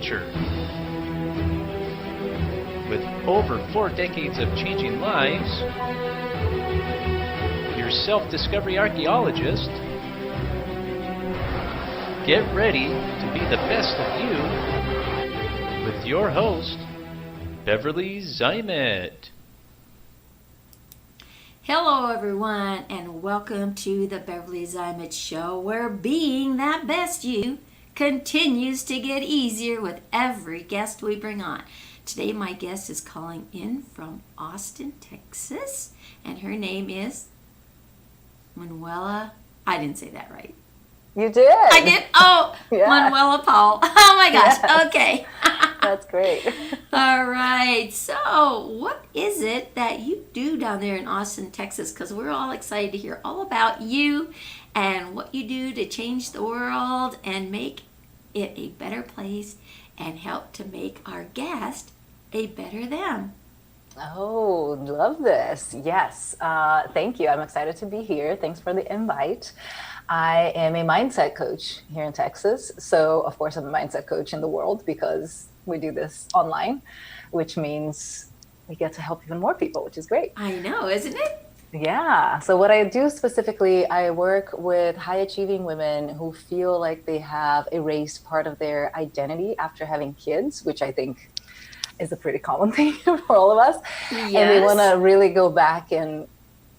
future. With over 4 decades of changing lives, your self-discovery archaeologist, get ready to be the best of you with your host, Beverly Zimet. Hello everyone, and welcome to the Beverly Zimet Show, where being that best you continues to get easier with every guest we bring on. Today my guest is calling in from Austin, Texas, and her name is Manuela. I didn't say that right. You did. I did? Oh, yeah. Manuela Powell. Oh my gosh, yes. Okay. That's great. All right. So, what is it that you do down there in Austin, Texas? Because we're all excited to hear all about you and what you do to change the world and make it a better place and help to make our guest a better them. Oh, love this. Yes. Thank you. I'm excited to be here. Thanks for the invite. I am a mindset coach here in Texas. So, of course, I'm a mindset coach in the world because we do this online, which means we get to help even more people, which is great. I know, isn't it? Yeah. So what I do specifically, I work with high achieving women who feel like they have erased part of their identity after having kids, which I think is a pretty common thing for all of us. Yes. And they want to really go back and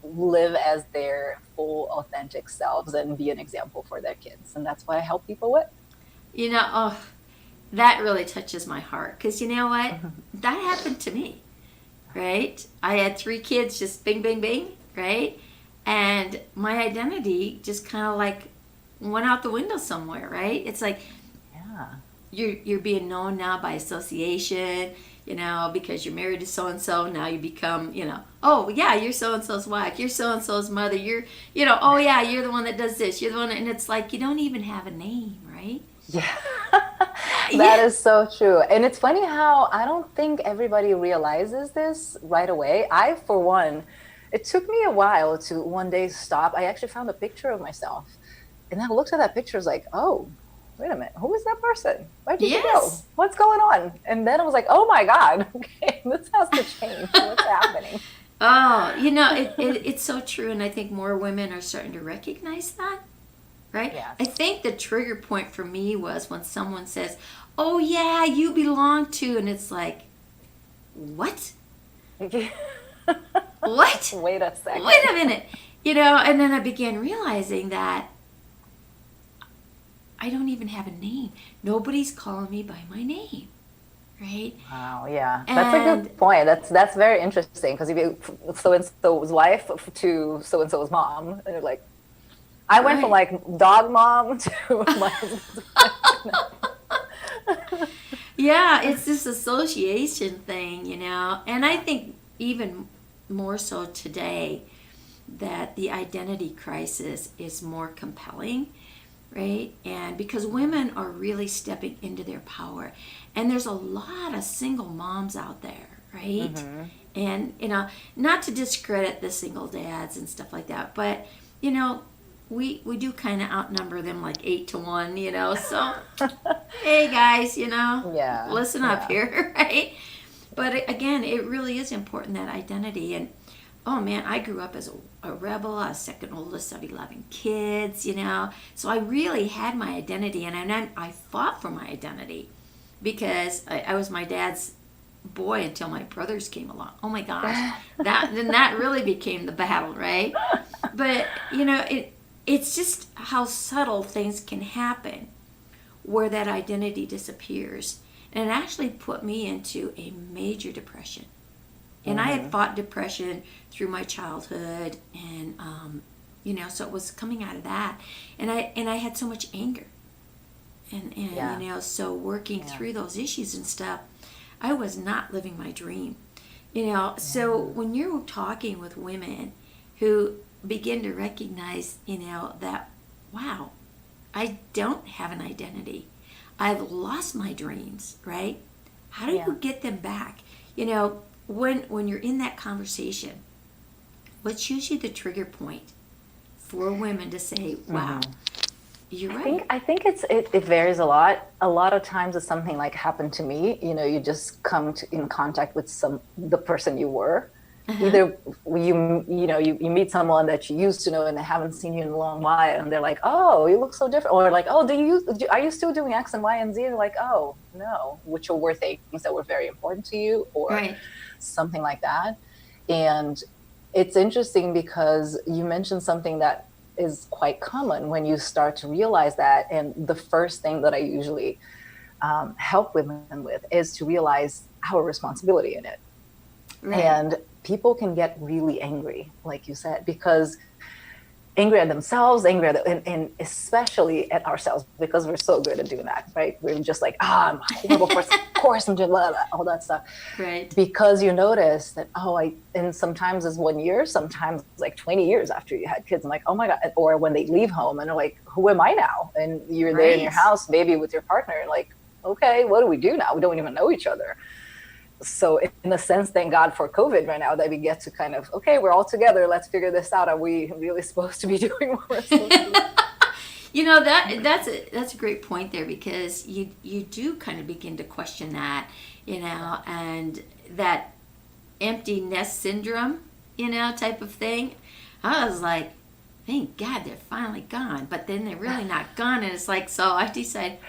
live as their full authentic selves and be an example for their kids. And that's what I help people with. You know, that really touches my heart because you know what? That happened to me, right? I had 3 kids, just bing, bing, bing, right? And my identity just kind of like went out the window somewhere, right? It's like, yeah, you're being known now by association, you know, because you're married to so-and-so. Now you become, you know, oh yeah, you're so-and-so's wife, you're so-and-so's mother, you're, you know, oh yeah, you're the one that does this, you're the one, and it's like you don't even have a name, right? Yeah. That is so true. And it's funny how I don't think everybody realizes this right away. I, for one, it took me a while to one day stop. I actually found a picture of myself. And I looked at that picture, I was like, oh, wait a minute. Who is that person? Where did you go? What's going on? And then I was like, oh my God, okay, this has to change. What's happening? Oh, you know, it's so true. And I think more women are starting to recognize that. Right? Yes. I think the trigger point for me was when someone says, oh yeah, you belong to, and it's like, what? What? Wait a second. Wait a minute. You know, and then I began realizing that I don't even have a name. Nobody's calling me by my name. Right? Wow, yeah. That's a good point. That's very interesting because if you so-and-so's wife to so-and-so's mom, and you're like, I went from like dog mom to my husband's wife. Yeah, it's this association thing, you know. And I think even more so today that the identity crisis is more compelling, right? And because women are really stepping into their power. And there's a lot of single moms out there, right? Mm-hmm. And, you know, not to discredit the single dads and stuff like that, but, you know, we do kind of outnumber them like 8-1, you know, so hey guys, you know, listen up here, right? But again, it really is important, that identity. And oh man, I grew up as a rebel. I was second oldest of 11 kids, you know, so I really had my identity, and I fought for my identity because I was my dad's boy until my brothers came along. Oh my gosh, that really became the battle, right? But you know, it's just how subtle things can happen where that identity disappears. And it actually put me into a major depression. And I had fought depression through my childhood, and you know, so it was coming out of that. And I had so much anger. And you know, so working through those issues and stuff, I was not living my dream. You know, so when you're talking with women who begin to recognize, you know, that, wow, I don't have an identity. I've lost my dreams, right? How do you get them back? You know, when you're in that conversation, what's usually the trigger point for women to say, wow, You're I right. think it varies a lot. A lot of times it's something like happened to me. You know, you just come in contact with the person you were. Uh-huh. Either you meet someone that you used to know and they haven't seen you in a long while, and they're like, oh, you look so different, or like, oh, are you still doing X and Y and Z? And you're like, oh no, which were things that were very important to you, or Right. something like that. And it's interesting because you mentioned something that is quite common when you start to realize that. And the first thing that I usually help women with is to realize our responsibility in it. Right. And people can get really angry, like you said, because angry at themselves, angry at and especially at ourselves, because we're so good at doing that, right? We're just like, I'm a horrible person. Of course I'm doing blah, blah, all that stuff. Right. Because you notice that, and sometimes it's 1 year, sometimes it's like 20 years after you had kids. I'm like, oh my God. Or when they leave home and they're like, who am I now? And you're there in your Right. house, maybe with your partner, like, okay, what do we do now? We don't even know each other. So in a sense, thank God for COVID right now that we get to kind of, okay, we're all together. Let's figure this out. Are we really supposed to be doing what we're supposed to do? You know, that's a great point there, because you do kind of begin to question that, and that empty nest syndrome, type of thing. I was like, thank God they're finally gone, but then they're really not gone, and it's like, so I decided,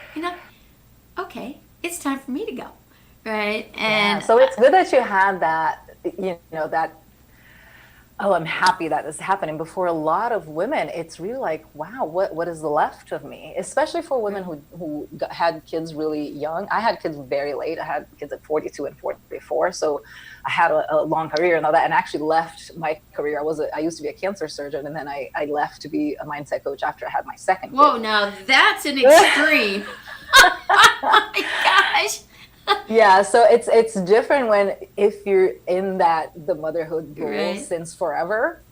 okay, it's time for me to go, right? Yeah. And So it's good that you had that, that, oh, I'm happy that this is happening. But for a lot of women, it's really like, wow, what is left of me? Especially for women who had kids really young. I had kids very late. I had kids at 42 and 44. So I had a long career and all that, and actually left my career. I used to be a cancer surgeon, and then I left to be a mindset coach after I had my second whoa, kid. now that's an extreme. Oh my gosh. Yeah, so it's different when if you're in the motherhood role Right. since forever,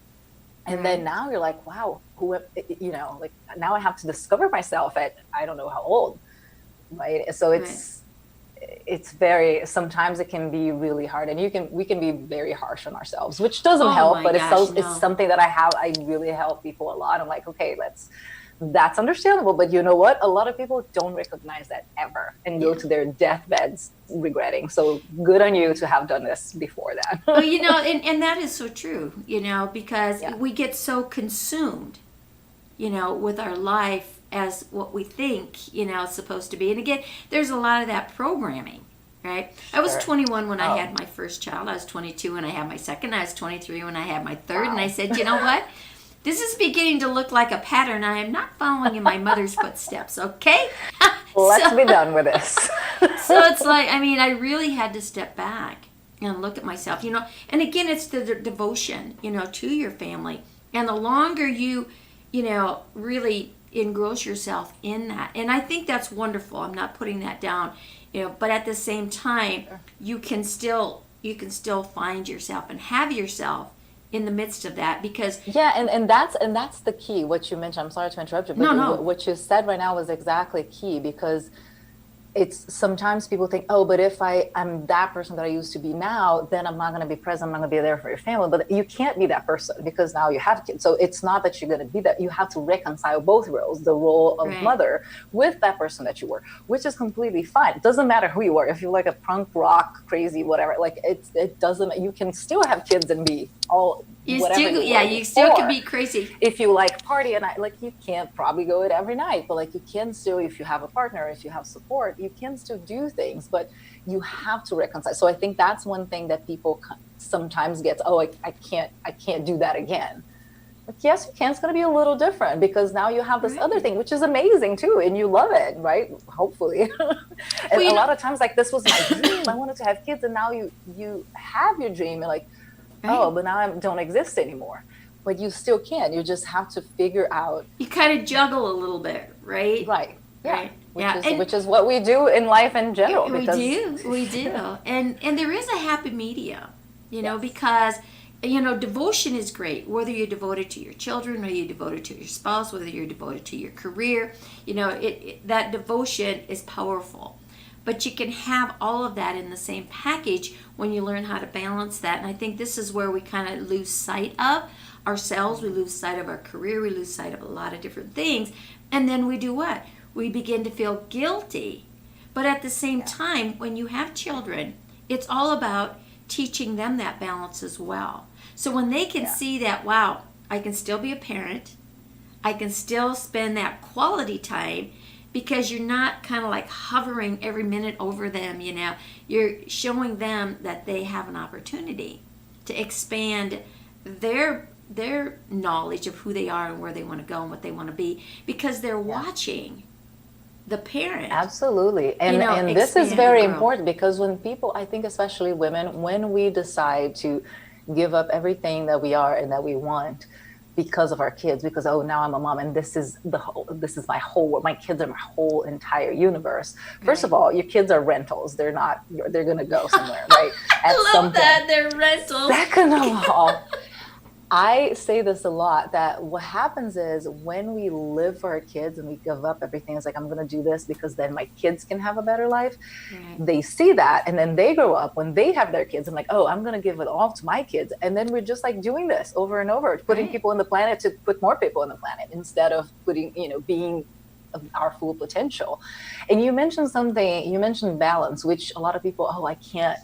and then Right. now you're like, wow, like now I have to discover myself at I don't know how old, right? So Right. it's very, sometimes it can be really hard, and we can be very harsh on ourselves, which doesn't Oh help, my but gosh, it's no. something that I really help people a lot. I'm like, okay, that's understandable, but you know what, a lot of people don't recognize that ever and go Yeah. to their deathbeds regretting. So good on you to have done this before Oh, that. and that is so true, because Yeah, we get so consumed, with our life as what we think, it's supposed to be. And again, there's a lot of that programming, right? I was sure. 21 when I Oh, had my first child. I was 22 when I had my second. I was 23 when I had my third. And I wow. said, you know what? This is beginning to look like a pattern. I am not following in my mother's footsteps, okay? Let's so, be done with this. so it's like, I really had to step back and look at myself, And again, it's the devotion, to your family. And the longer you, really engross yourself in that. And I think that's wonderful. I'm not putting that down, but at the same time, Sure. you can still find yourself and have yourself in the midst of that, because Yeah, and that's the key. What you mentioned. I'm sorry to interrupt you, but no, no, what you said right now was exactly key, because it's sometimes people think, oh, but if I'm that person that I used to be now, then I'm not going to be present. I'm not going to be there for your family. But you can't be that person because now you have kids. So it's not that you're going to be that. You have to reconcile both roles, the role of right, mother with that person that you were, which is completely fine. It doesn't matter who you are. If you're like a punk rock, crazy, whatever, like it doesn't, you can still have kids and be all you whatever still, you yeah, were you still can before. be crazy, If you like party and like you can't probably go it every night, but like you can still, if you have a partner, if you have support, you can still do things, but you have to reconcile. So I think that's one thing that people sometimes get, oh, I can't do that again. Like, yes, you can. It's going to be a little different because now you have this other right? thing, which is amazing too, and you love it, right? Hopefully. Well, And a lot of times, like, this was my dream. I wanted to have kids, and now you have your dream, and like, oh, right. but now I don't exist anymore. But you still can. You just have to figure out, You kind of juggle a little bit, right? right? Yeah, Right. Yeah, and which is what we do in life in general. we Because do, we do, and there is a happy medium, yes, because devotion is great. Whether you're devoted to your children, or you're devoted to your spouse, whether you're devoted to your career, that devotion is powerful. But you can have all of that in the same package when you learn how to balance that. And I think this is where we kind of lose sight of ourselves, we lose sight of our career, we lose sight of a lot of different things. And then we do what? We begin to feel guilty. But at the same time, when you have children, it's all about teaching them that balance as well. So when they can see that, wow, I can still be a parent, I can still spend that quality time, because you're not kind of like hovering every minute over them, you know. You're showing them that they have an opportunity to expand their knowledge of who they are and where they want to go and what they want to be, because they're watching the parent. Absolutely. And this is very important, because when people, I think especially women, when we decide to give up everything that we are and that we want because of our kids, because now I'm a mom and this is my whole, my kids are my whole entire universe. First of all, your kids are rentals. They're going to go somewhere, right? I love that. They're rentals. Second of all, I say this a lot, that what happens is when we live for our kids and we give up everything, it's like, I'm going to do this because then my kids can have a better life. Right. They see that, and then they grow up, when they have their kids, I'm like, oh, I'm going to give it all to my kids. And then we're just like doing this over and over, putting people on the planet to put more people on the planet, instead of putting, being our full potential. And you mentioned balance, which a lot of people, I can't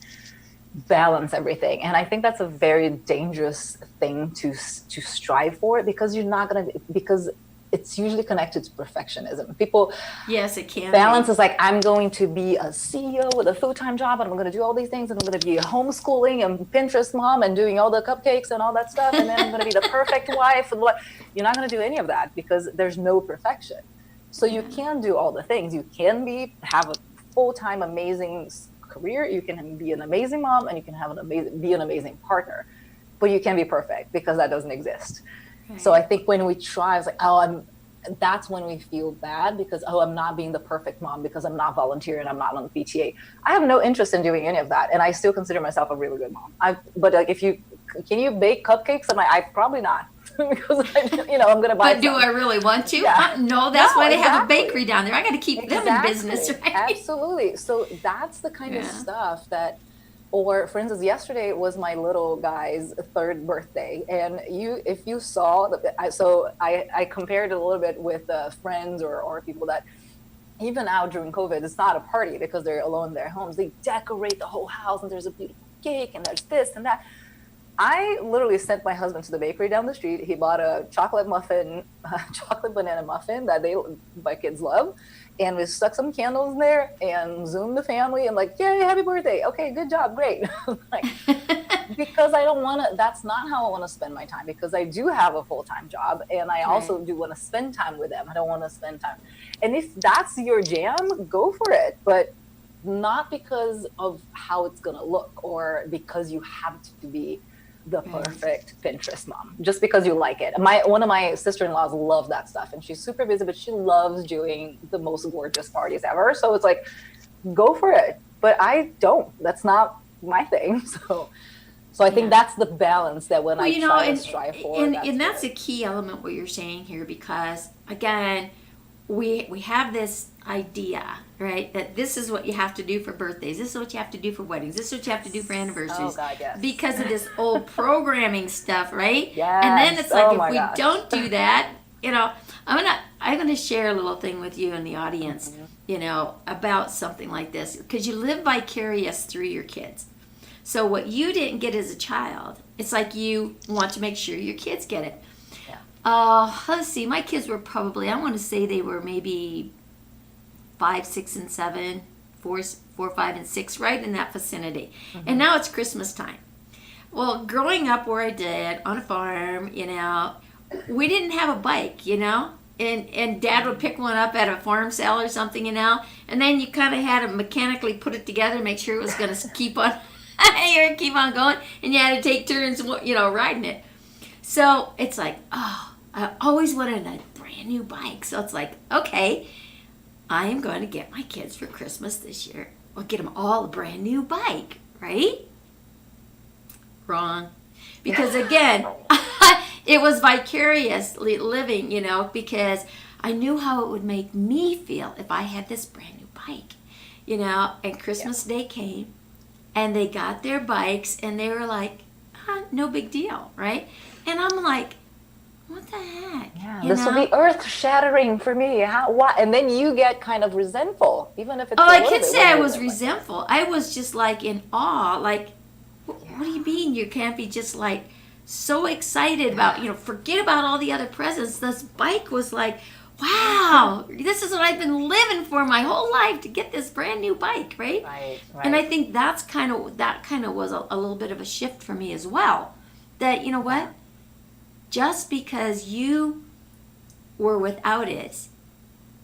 balance everything. And I think that's a very dangerous thing to strive for, because you're not going to, because it's usually connected to perfectionism. People, yes, it can balance is like, I'm going to be a CEO with a full-time job, and I'm going to do all these things, and I'm going to be a homeschooling and Pinterest mom and doing all the cupcakes and all that stuff, and then I'm going to be the perfect wife. And you're not going to do any of that, because there's no perfection. So you can do all the things. You can have a full-time amazing career, you can be an amazing mom, and you can be an amazing partner, but you can't be perfect, because that doesn't exist. Right. So I think when we try, it's like, that's when we feel bad, because I'm not being the perfect mom, because I'm not volunteering, I'm not on the PTA. I have no interest in doing any of that, and I still consider myself a really good mom. But like, can you bake cupcakes? I probably not. Because I'm going to buy. But do I really want to? Yeah. No, that's why they have a bakery down there. I got to keep them in business, right? Absolutely. So that's the kind of stuff that, or for instance, yesterday was my little guy's 3rd birthday, and if you saw, I compared it a little bit with friends or people that, even now during COVID, it's not a party because they're alone in their homes. They decorate the whole house, and there's a beautiful cake, and there's this and that. I literally sent my husband to the bakery down the street. He bought a chocolate banana muffin that my kids love. And we stuck some candles in there and Zoomed the family and like, yay, happy birthday. Okay, good job, great. Because that's not how I want to spend my time, because I do have a full-time job, and I also do want to spend time with them. I don't want to spend time. And if that's your jam, go for it. But not because of how it's going to look, or because you have to be the perfect Pinterest mom, just because you like it. One of my sister-in-laws love that stuff, and she's super busy, but she loves doing the most gorgeous parties ever. So it's like, go for it. But I don't. That's not my thing. So I think that's the balance that when I try to strive for. And that's a key element what you're saying here, because again, we have this idea, right, that this is what you have to do for birthdays, this is what you have to do for weddings, this is what you have to do for anniversaries. Oh God, yes. Because of this old programming stuff, right? Yes. And then it's like, if we don't do that, I'm gonna share a little thing with you and the audience, about something like this, because you live vicarious through your kids. So what you didn't get as a child, it's like you want to make sure your kids get it. Let's see, my kids were probably, I want to say they were maybe 5, 6, and 7, 4, 5, and 6, right in that vicinity. Mm-hmm. And now it's Christmas time. Well, growing up where I did, on a farm, we didn't have a bike, and Dad would pick one up at a farm sale or something, and then you kind of had to mechanically put it together, make sure it was going to keep on going, and you had to take turns, riding it. So it's like, I always wanted a brand new bike. So it's like, okay, I am going to get my kids for Christmas this year. I'll get them all a brand new bike, right? Wrong. Because again, it was vicariously living, because I knew how it would make me feel if I had this brand new bike, and Christmas Day came, and they got their bikes, and they were like, no big deal, right? And I'm like, what the heck? Yeah, You this will know? be earth shattering for me. How? Why? And then you get kind of resentful, even if it's Oh, a I little can't bit. say When I you're was like, resentful. I was just like in awe. Like, what do you yeah, mean you can't be just like so excited about, forget about all the other presents. This bike was like, wow, this is what I've been living for my whole life to get this brand new bike, right? right, And I right. think that kind of was a little bit of a shift for me as well. That, you know Yeah. what? Just because you were without it,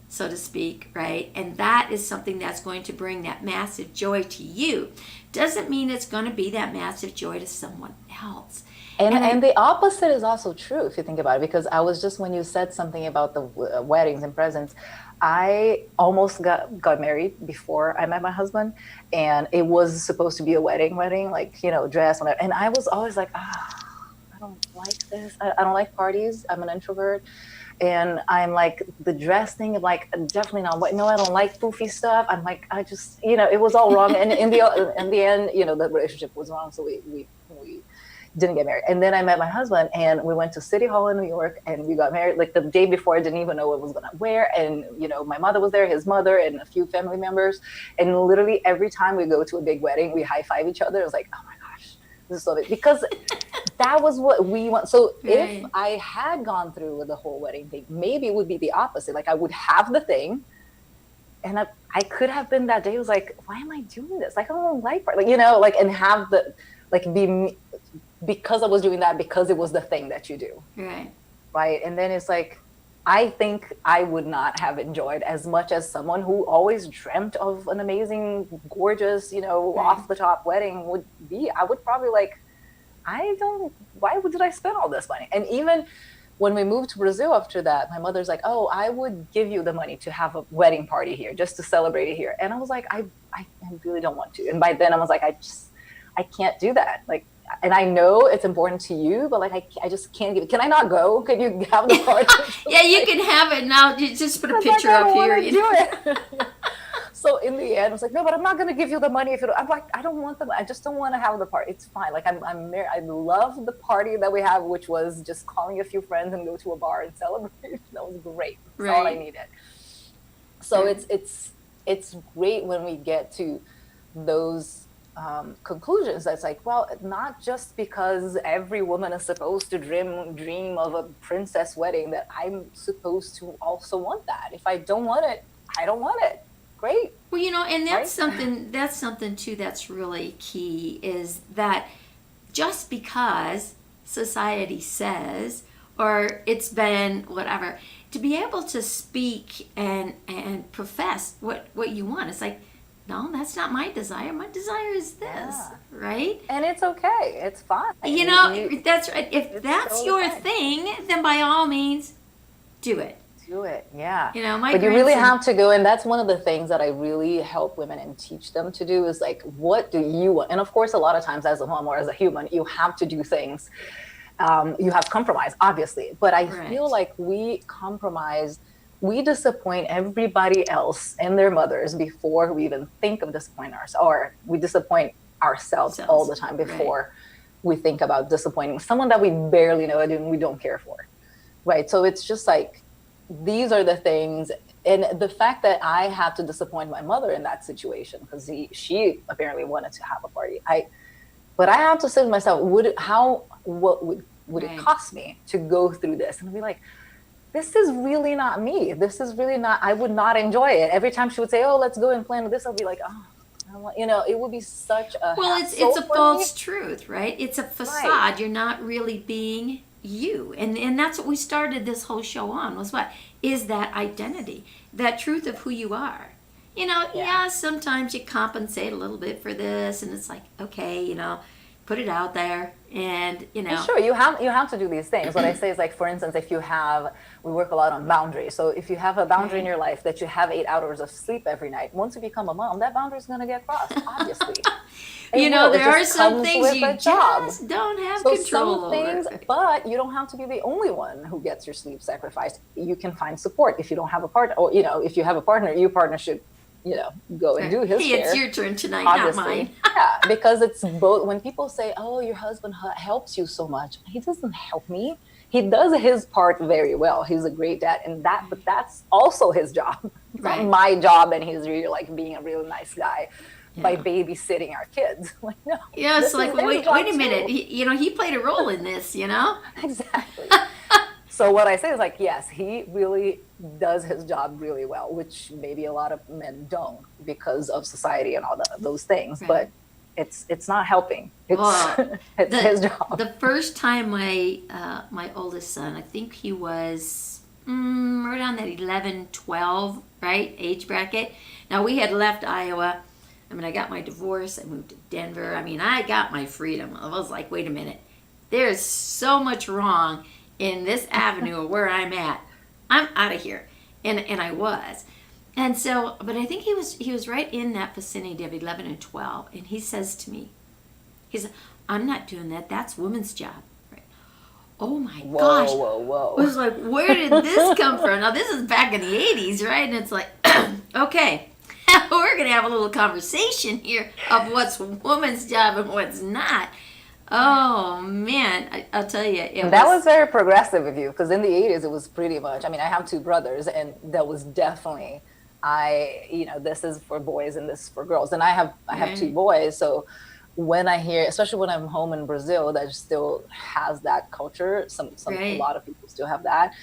so to speak, right? And that is something that's going to bring that massive joy to you. Doesn't mean it's going to be that massive joy to someone else. And And I, and the opposite is also true if you think about it, because I was just when you said something about the weddings and presents, I almost got married before I met my husband, and it was supposed to be a wedding, like dress, whatever. And I was always like, I don't like this. I don't like parties. I'm an introvert. And I'm like the dress thing, like definitely not what. No, I don't like poofy stuff. I'm like, I just, it was all wrong. And in the end, the relationship was wrong. So we didn't get married. And then I met my husband, and we went to City Hall in New York, and we got married. Like the day before, I didn't even know what I was gonna wear. And my mother was there, his mother, and a few family members. And literally every time we go to a big wedding, we high five each other. It was like, oh my gosh, this is so big, because that was what we want. So if right, I had gone through with the whole wedding thing, maybe it would be the opposite. Like I would have the thing, and I could have been that day. It was like, why am I doing this? Like I don't like part, and have the be because I was doing that because it was the thing that you do, right, right? And then it's like, I think I would not have enjoyed as much as someone who always dreamt of an amazing, gorgeous, right, off the top wedding would be. I would probably why did I spend all this money? And even when we moved to Brazil after that, my mother's like, oh, I would give you the money to have a wedding party here, just to celebrate it here. And I was like, I really don't want to. And by then I was like, I can't do that. Like, and I know it's important to you, but like, I just can't give it. Can I not go? Can you have the party? yeah, you can have it now. You just put a picture I up don't here. want to do it. So in the end, I was like, no, but I'm not going to give you the money if you don't. I'm like, I don't want them. I just don't want to have the party. It's fine. Like I'm married. I love the party that we have, which was just calling a few friends and go to a bar and celebrate. That was great. That's all I Right. needed. So Right. it's great when we get to those conclusions. That's like, well, not just because every woman is supposed to dream of a princess wedding that I'm supposed to also want that. If I don't want it, I don't want it. Great. Well, and Right? that's something too that's really key is that just because society says or it's been whatever to be able to speak and profess what you want. It's like, no, that's not my desire. My desire is this, Yeah. right? And it's okay. It's fine. That's right. If it's that's totally your fine. thing, then by all means, do it. Do it. Yeah. My But you really grandson- have to go. And that's one of the things that I really help women and teach them to do is like, what do you want? And of course, a lot of times as a mom or as a human, you have to do things. You have to compromise, obviously. But I Right. feel like we compromise. We disappoint everybody else and their mothers before we even think of disappointing ourselves, or we disappoint ourselves all the time before we think about disappointing someone that we barely know and we don't care for. Right. So it's just like, these are the things. And the fact that I had to disappoint my mother in that situation, because she apparently wanted to have a party. But I have to say to myself, what would Right. it cost me to go through this? And be like, this is really not me. This is really not, I would not enjoy it. Every time she would say, oh, let's go and plan this, I'll be like, oh, I don't want, it would be such a Well, hassle it's a for false me. truth, right? It's a facade. Right. You're not really being you, and that's what we started this whole show on. Was what is that identity, that truth of who you are. Yeah, sometimes you compensate a little bit for this, and it's like, okay, put it out there, and And sure, you have to do these things. What I say is like, for instance, if we work a lot on boundaries. So if you have a boundary in your life that you have 8 hours of sleep every night, once you become a mom, that boundary is going to get crossed, obviously. there are some things you just don't have So control some things, over. but you don't have to be the only one who gets your sleep sacrificed. You can find support if you don't have a partner, or if you have a partner, your partner should go and do his Hey, share. it's your turn tonight, Obviously. not mine. Yeah, because it's both. When people say, "Oh, your husband helps you so much," he doesn't help me. He does his part very well. He's a great dad, but that's also his job. It's not Right. my job, and he's really like being a really nice guy by Yeah. babysitting our kids. Like, no, Yeah, it's this like, is their wait job a minute. too. He played a role in this, Exactly. So what I say is like, yes, he really does his job really well, which maybe a lot of men don't because of society and all those things. Right. But it's not helping. It's Well, it's his job. The first time my oldest son, I think he was around that 11, 12, right, age bracket. Now, we had left Iowa. I mean, I got my divorce. I moved to Denver. I mean, I got my freedom. I was like, wait a minute. There's so much wrong in this avenue of where I'm at. I'm out of here. And I was. And so, but I think he was right in that vicinity of 11 and 12. And he says to me, he said, I'm not doing that. That's women's job. Right. Oh my gosh. Whoa. I was like, where did this come from? Now, this is back in the 80s, right? And it's like, okay, we're going to have a little conversation here of what's woman's job and what's not. Oh man, I'll tell you, that was very progressive of you, because in the 80s it was pretty much. I mean, I have two brothers, and that was definitely this is for boys and this is for girls, and I have two boys. So when I hear, especially when I'm home in Brazil, that still has that culture. A lot of people still have that.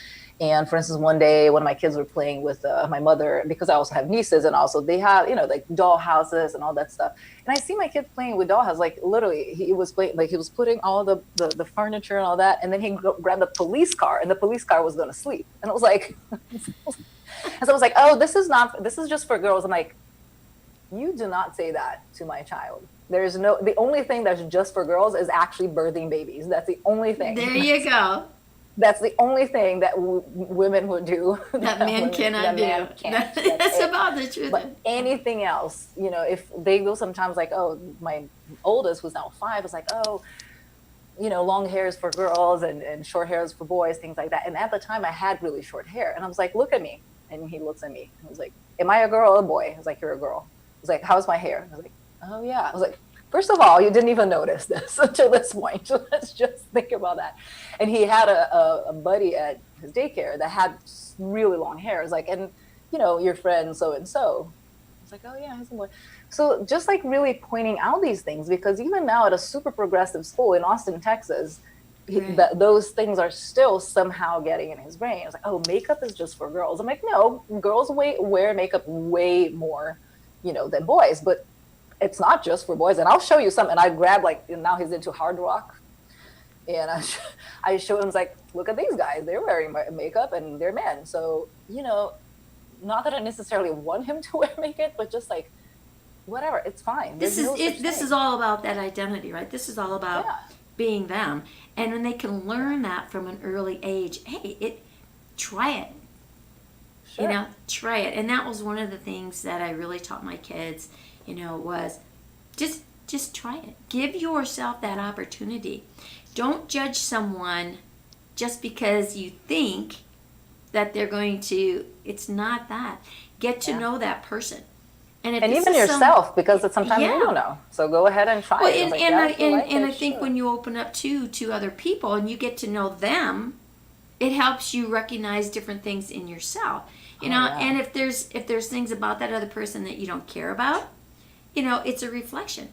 And for instance, one day, one of my kids were playing with my mother, because I also have nieces, and also they have, like doll houses and all that stuff. And I see my kid playing with doll houses, like literally he was playing, like he was putting all the furniture and all that. And then he grabbed a police car, and the police car was going to sleep. And I was like, and so I was like, oh, this is just for girls. I'm like, you do not say that to my child. The only thing that's just for girls is actually birthing babies. That's the only thing. There you go. That's the only thing that women would do that men cannot do. That's about the truth. But anything else, if they go sometimes, like, oh, my oldest, who's now 5, is like, oh, long hair is for girls and short hair is for boys, things like that. And at the time I had really short hair, and I was like, look at me. And he looks at me and was like, am I a girl or a boy? I was like, you're a girl. I was like, how's my hair? I was like, oh yeah. I was like, first of all, you didn't even notice this until this point. So let's just think about that. And he had a buddy at his daycare that had really long hair. It was like, and your friend so-and-so. I was like, oh yeah, he's a boy. So just like really pointing out these things, because even now at a super progressive school in Austin, Texas, those things are still somehow getting in his brain. It's like, oh, makeup is just for girls. I'm like, no, girls wear makeup way more, than boys, but it's not just for boys. And I'll show you some. And I grab, like, now he's into hard rock. And I show him, like, look at these guys. They're wearing makeup and they're men. So, not that I necessarily want him to wear makeup, but just like, whatever, it's fine. This is all about that identity, right? This is all about being them. And when they can learn that from an early age, hey, try it. Sure. Try it. And that was one of the things that I really taught my kids, was just try it. Give yourself that opportunity. Don't judge someone just because you think that they're going to. It's not that. Get to know that person. And even yourself, because sometimes you don't know. So go ahead and try it. And I think when you open up to other people and you get to know them, it helps you recognize different things in yourself. And if there's things about that other person that you don't care about, it's a reflection.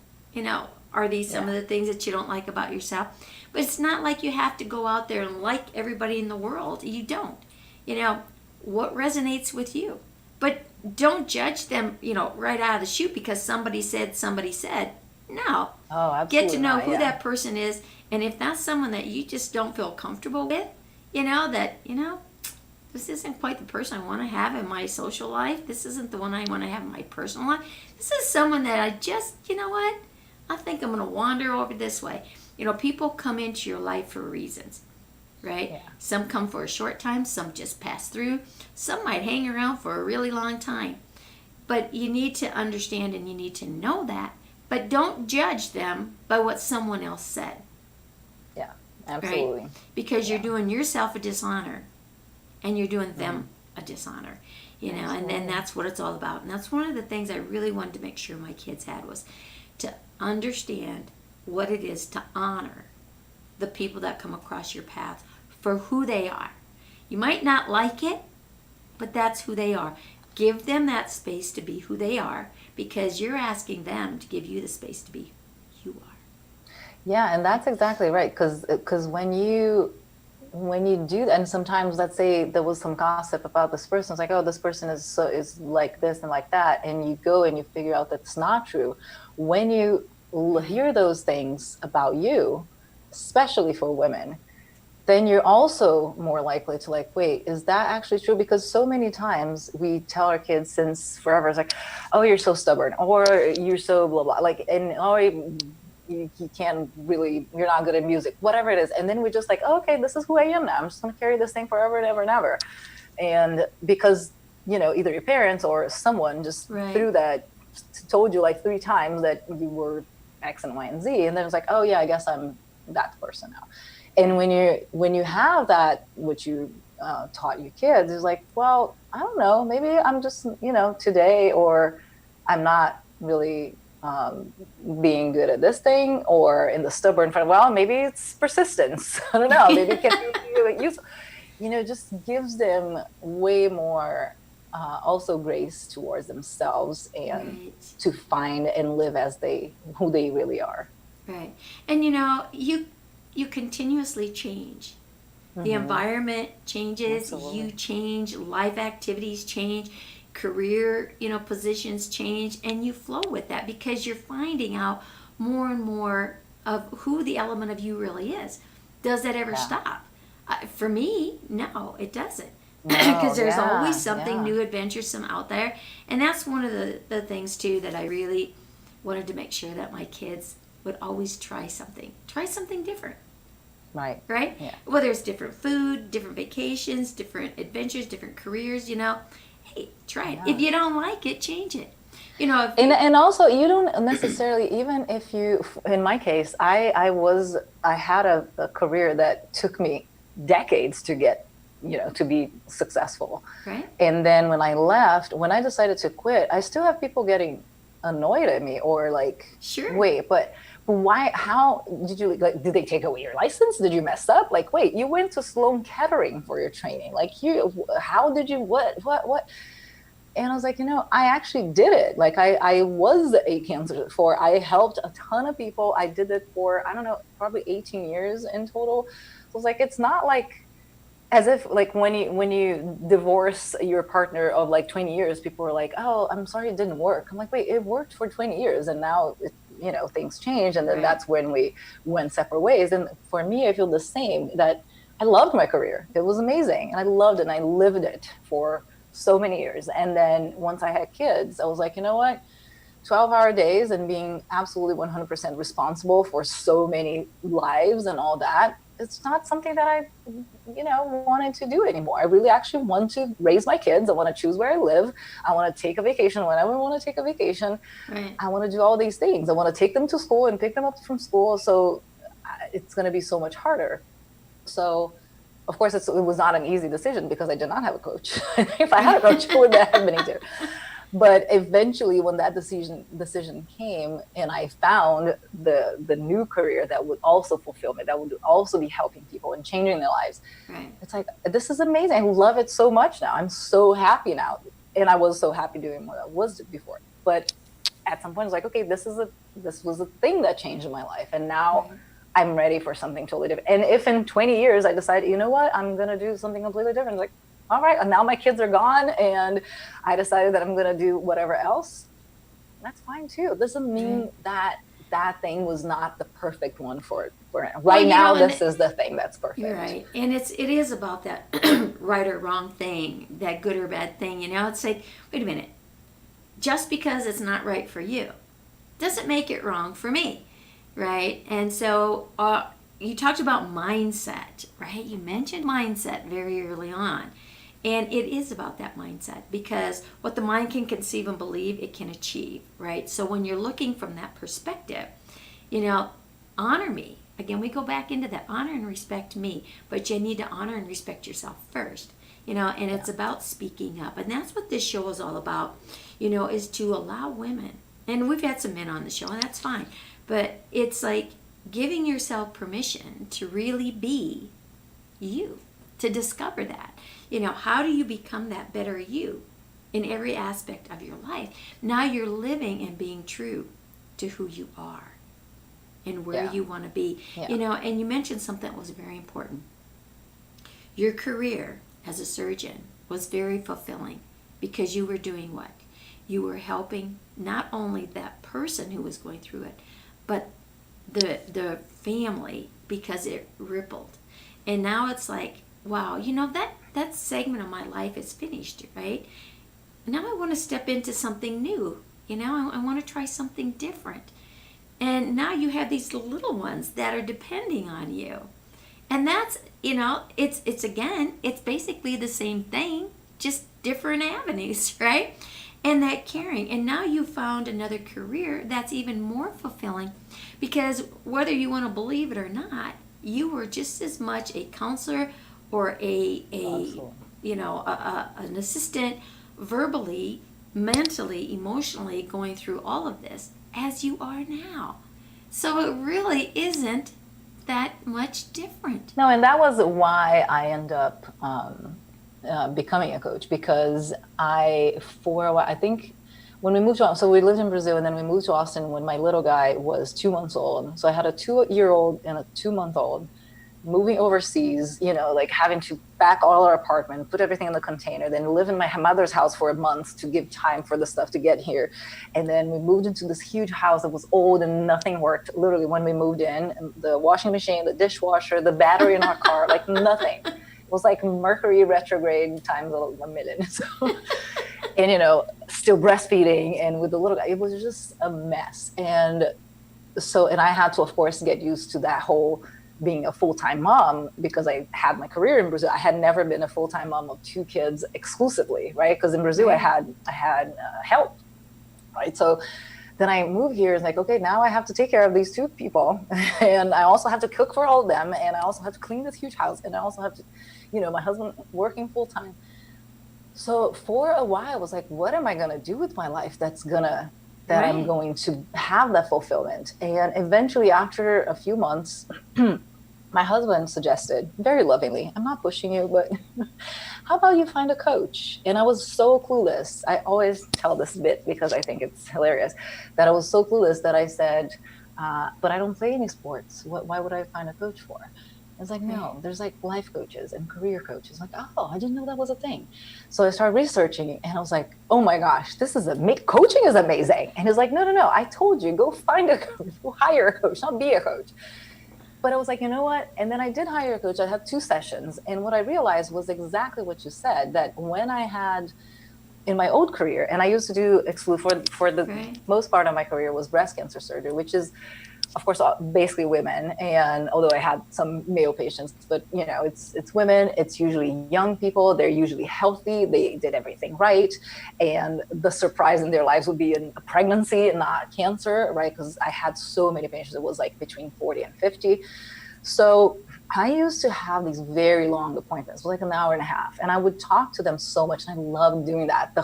Are these some of the things that you don't like about yourself? But it's not like you have to go out there and like everybody in the world. You don't. What resonates with you? But don't judge them, right out of the chute because somebody said. No. Oh, absolutely. Get to know who that person is, and if that's someone that you just don't feel comfortable with, this isn't quite the person I want to have in my social life. This isn't the one I want to have in my personal life. This is someone that I just, I think I'm going to wander over this way. People come into your life for reasons. Right? Yeah. Some come for a short time, some just pass through, some might hang around for a really long time. But you need to understand and you need to know that, but don't judge them by what someone else said. Yeah, absolutely. Right? Because you're doing yourself a dishonor and you're doing them a dishonor. you know, and then that's what it's all about. And that's one of the things I really wanted to make sure my kids had, was to understand what it is to honor the people that come across your path for who they are. You might not like it, but that's who they are. Give them that space to be who they are, because you're asking them to give you the space to be who you are. Yeah, and that's exactly right. Because when you do that, and sometimes, let's say there was some gossip about this person, it's like, oh, this person is like this and like that, and you go and you figure out that's not true. When you hear those things about you, especially for women, then you're also more likely to like, wait, is that actually true? Because so many times we tell our kids since forever, it's like, oh, you're so stubborn, or you're so blah blah, like, and oh, you can't really, you're not good at music, whatever it is. And then we're just like, oh, okay, this is who I am now. I'm just going to carry this thing forever and ever and ever. And because, you know, either your parents or someone just threw that, told you like 3 times that you were X and Y and Z. And then it's like, oh yeah, I guess I'm that person now. And when you have that, which you taught your kids, is like, well, I don't know, maybe I'm just, you know, today, or I'm not really being good at this thing, or in the stubborn front. Well, maybe it's persistence. I don't know. Maybe it can be useful. You know, just gives them way more also grace towards themselves, and to find and live as who they really are. Right. And you know, you continuously change. The environment changes, you change, life activities change, career, you know, positions change, and you flow with that because you're finding out more and more of who the element of you really is. Does that ever stop? For me, no, it doesn't. Because there's always something new, adventuresome out there. And that's one of the things, too, that I really wanted to make sure that my kids would always try something different. Right. Yeah. Whether it's different food, different vacations, different adventures, different careers, you know, hey, try it. If you don't like it, change it. You know, and also you don't necessarily, even if you, in my case, I had a career that took me decades to get, you know, to be successful. Right. And then when I decided to quit, I still have people getting annoyed at me, or like, wait, but why, how did you, like, did they take away your license? Did you mess up? Like, wait, you went to Sloan Kettering for your training. Like, how did you, what? And I was like, you know, I actually did it. Like, I was a candidate for, I helped a ton of people. I did it for, I don't know, probably 18 years in total. So I was like, it's not like, as if like when you divorce your partner of like 20 years, people are like, oh, I'm sorry it didn't work. I'm like, wait, it worked for 20 years and now you know, things change, and then that's when we went separate ways. And for me, I feel the same, that I loved my career. It was amazing, and I loved it, and I lived it for so many years. And then once I had kids, I was like, you know what, 12-hour days and being absolutely 100% responsible for so many lives and all that, it's not something that I, you know, wanted to do anymore. I really actually want to raise my kids. I want to choose where I live. I want to take a vacation whenever I want to take a vacation. I want to do all these things. I want to take them to school and pick them up from school. So it's going to be so much harder. So, of course, it was not an easy decision because I did not have a coach. If I had a coach, it would have been easier. But eventually, when that decision came, and I found the new career that would also fulfill me, that would also be helping people and changing their lives, it's like, this is amazing. I love it so much now. I'm so happy now, and I was so happy doing what I was before. But at some point, it's like, okay, this was a thing that changed in my life, and now I'm ready for something totally different. And if in 20 years I decide, you know what, I'm gonna do something completely different, like, all right, and now my kids are gone and I decided that I'm going to do whatever else, that's fine too. It doesn't mean that thing was not the perfect one for it. Right now, this is the thing that's perfect. You're right. And it is about that right or wrong thing, that good or bad thing. You know, it's like, wait a minute. Just because it's not right for you doesn't make it wrong for me, right? And so you talked about mindset, right? You mentioned mindset very early on. And it is about that mindset, because what the mind can conceive and believe, it can achieve, right? So when you're looking from that perspective, you know, honor me. Again, we go back into that, honor and respect me, but you need to honor and respect yourself first. and it's about speaking up. And that's what this show is all about, is to allow women, and we've had some men on the show, and that's fine, but it's like giving yourself permission to really be you, to discover that. How do you become that better you in every aspect of your life? Now you're living and being true to who you are and where you want to be. And you mentioned something that was very important. Your career as a surgeon was very fulfilling because you were doing what? You were helping not only that person who was going through it, but the family, because it rippled. And now it's like, wow, that segment of my life is finished, right? Now I want to step into something new. I want to try something different. And now you have these little ones that are depending on you. And that's, it's basically the same thing, just different avenues, right? And that caring. And now you found another career that's even more fulfilling, because whether you want to believe it or not, you were just as much a counselor or an assistant, verbally, mentally, emotionally going through all of this as you are now. So it really isn't that much different. No, and that was why I ended up becoming a coach, because for a while, I think when we moved to, so we lived in Brazil and then we moved to Austin when my little guy was 2 months old. So I had a 2-year-old and a 2-month-old moving overseas, like having to pack all our apartment, put everything in the container, then live in my mother's house for a month to give time for the stuff to get here. And then we moved into this huge house that was old and nothing worked. Literally, when we moved in, the washing machine, the dishwasher, the battery in our car, like nothing. It was like Mercury retrograde times a million. So, and, still breastfeeding, and with the little guy, it was just a mess. And I had to, of course, get used to that whole being a full-time mom, because I had my career in Brazil. I had never been a full-time mom of 2 kids exclusively, right? Because in Brazil, I had help, right? So then I moved here. It's like, okay, now I have to take care of these 2 people, and I also have to cook for all of them, and I also have to clean this huge house, and I also have to, my husband working full-time. So for a while, I was like, what am I going to do with my life that I'm going to have that fulfillment? And eventually, after a few months, my husband suggested, very lovingly, I'm not pushing you, but how about you find a coach? And I was so clueless. I always tell this bit because I think it's hilarious, that I was so clueless that I said, but I don't play any sports. Why would I find a coach for? I was like, no, there's like life coaches and career coaches. Like, oh, I didn't know that was a thing. So I started researching, and I was like, oh my gosh, coaching is amazing. And he's like, no, I told you, go find a coach, go hire a coach, not be a coach. But I was like, you know what? And then I did hire a coach. I had 2 sessions. And what I realized was exactly what you said, that when I had in my old career, and I used to do for the most part of my career was breast cancer surgery, which is, of course, basically women. And although I had some male patients, but it's women, it's usually young people. They're usually healthy. They did everything right. And the surprise in their lives would be a pregnancy and not cancer, right? Because I had so many patients. It was like between 40 and 50. So I used to have these very long appointments, like an hour and a half. And I would talk to them so much. And I loved doing that.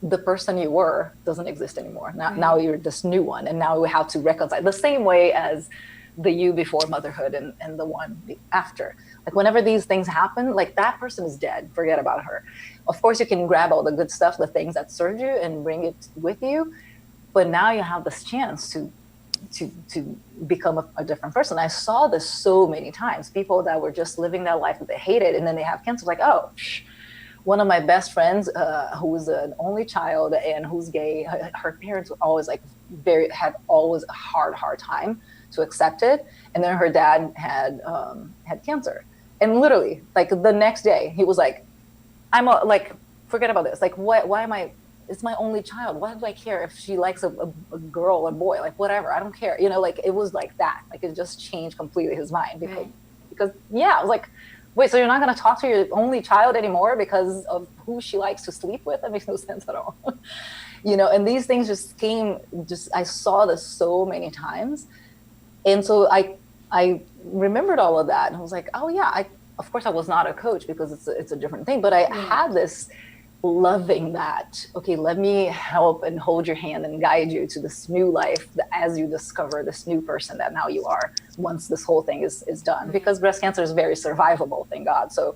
The person you were doesn't exist anymore. Now you're this new one, and now we have to reconcile the same way as the you before motherhood and the one after. Like whenever these things happen, like that person is dead. Forget about her. Of course, you can grab all the good stuff, the things that served you, and bring it with you. But now you have this chance to become a different person. I saw this so many times. People that were just living their life that they hated, and then they have cancer. Like, oh. One of my best friends, who's an only child and who's gay, her parents were always had always a hard time to accept it. And then her dad had cancer, and literally like the next day he was like, forget about this. Like, why am I? It's my only child. Why do I care if she likes a girl or boy? Like, whatever. I don't care. Like it was like that. Like it just changed completely his mind because I was like, wait, so you're not going to talk to your only child anymore because of who she likes to sleep with? That makes no sense at all. And these things I saw this so many times. And so I remembered all of that. And I was like, oh yeah, of course I was not a coach because it's a different thing, but I had this loving that, okay, let me help and hold your hand and guide you to this new life as you discover this new person that now you are once this whole thing is done. Because breast cancer is very survivable, thank God. So,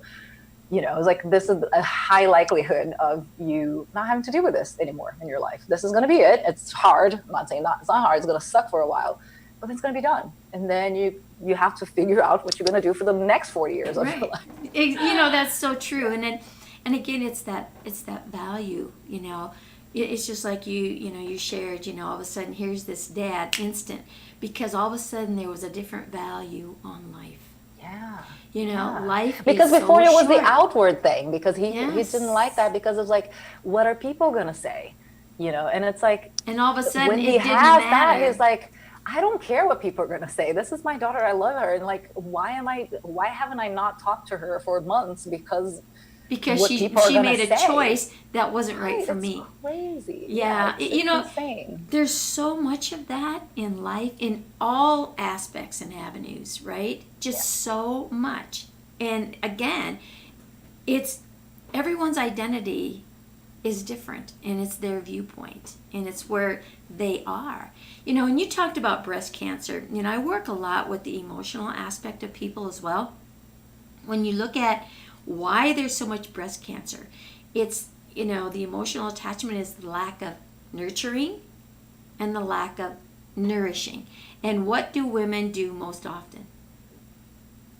it's like, this is a high likelihood of you not having to deal with this anymore in your life. This is going to be it. It's hard. I'm not saying it's not hard. It's going to suck for a while, but it's going to be done. And then you have to figure out what you're going to do for the next 40 years of your life. That's so true. And again, it's that value, It's just like you shared, all of a sudden, here's this dad instant, because all of a sudden there was a different value on life. Yeah. Life because is before so it was short. the outward thing, because he Yes. didn't like that, because it's like, what are people going to say? And it's like, And all of a sudden when it he didn't has matter. that, he's like, I don't care what people are going to say. This is my daughter. I love her. And like, why haven't I not talked to her for months? Because what she made a choice that wasn't right for me. Crazy. Yeah. It's insane. There's so much of that in life, in all aspects and avenues, right? Just so much. And again, it's everyone's identity is different, and it's their viewpoint, and it's where they are. And you talked about breast cancer. I work a lot with the emotional aspect of people as well. When you look at why there's so much breast cancer, it's, the emotional attachment is the lack of nurturing and the lack of nourishing. And what do women do most often?